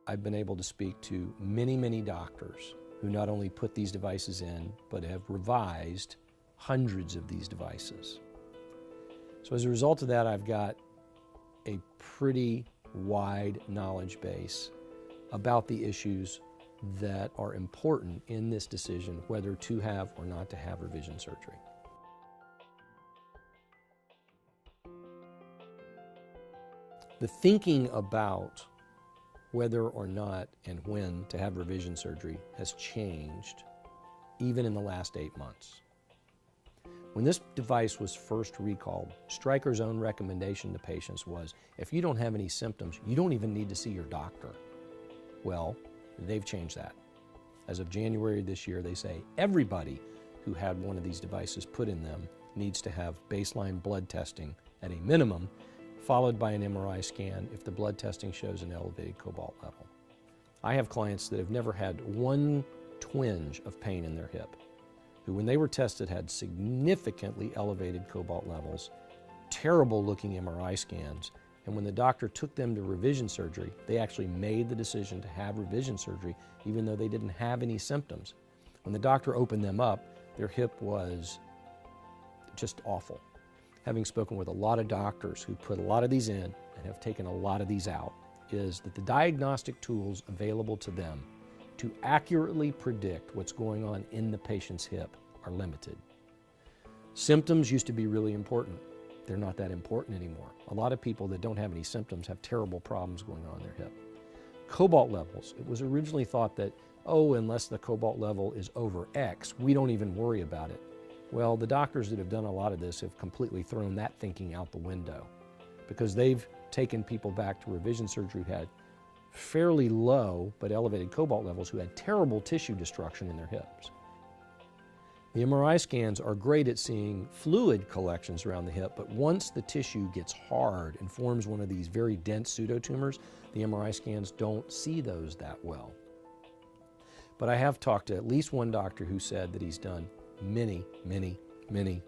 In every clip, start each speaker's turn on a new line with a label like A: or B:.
A: I've been able to speak to many, many doctors who not only put these devices in, but have revised hundreds of these devices. So as a result of that, I've got a pretty wide knowledge base about the issues that are important in this decision whether to have or not to have revision surgery. The thinking about whether or not and when to have revision surgery has changed even in the last 8 months. When this device was first recalled, Stryker's own recommendation to patients was, if you don't have any symptoms, you don't even need to see your doctor. Well, they've changed that. As of January this year, they say everybody who had one of these devices put in them needs to have baseline blood testing at a minimum, followed by an MRI scan if the blood testing shows an elevated cobalt level. I have clients that have never had one twinge of pain in their hip, who when they were tested had significantly elevated cobalt levels, terrible looking MRI scans, and when the doctor took them to revision surgery, they actually made the decision to have revision surgery even though they didn't have any symptoms. When the doctor opened them up, their hip was just awful. Having spoken with a lot of doctors who put a lot of these in and have taken a lot of these out, is that the diagnostic tools available to them to accurately predict what's going on in the patient's hip are limited. Symptoms used to be really important. They're not that important anymore. A lot of people that don't have any symptoms have terrible problems going on in their hip. Cobalt levels, it was originally thought that, oh, unless the cobalt level is over X, we don't even worry about it. Well, the doctors that have done a lot of this have completely thrown that thinking out the window because they've taken people back to revision surgery who had fairly low but elevated cobalt levels who had terrible tissue destruction in their hips. The MRI scans are great at seeing fluid collections around the hip, but once the tissue gets hard and forms one of these very dense pseudotumors, the MRI scans don't see those that well. But I have talked to at least one doctor who said that he's done many, many, many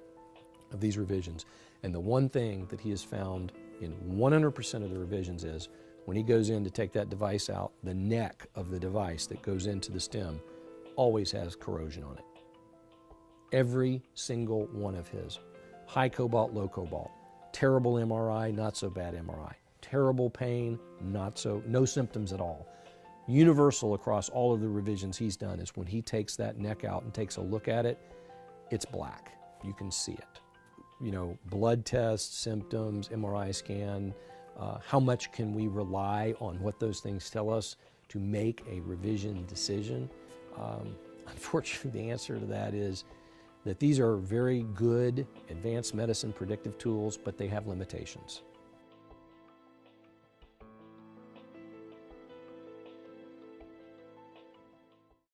A: of these revisions. And the one thing that he has found in 100% of the revisions is when he goes in to take that device out, the neck of the device that goes into the stem always has corrosion on it. Every single one of his. High cobalt, low cobalt. Terrible MRI, not so bad MRI. Terrible pain, no symptoms at all. Universal across all of the revisions he's done is when he takes that neck out and takes a look at it, it's black. You can see it. You know, blood tests, symptoms, MRI scan, how much can we rely on what those things tell us to make a revision decision? Unfortunately, the answer to that is that these are very good advanced medicine predictive tools, but they have limitations.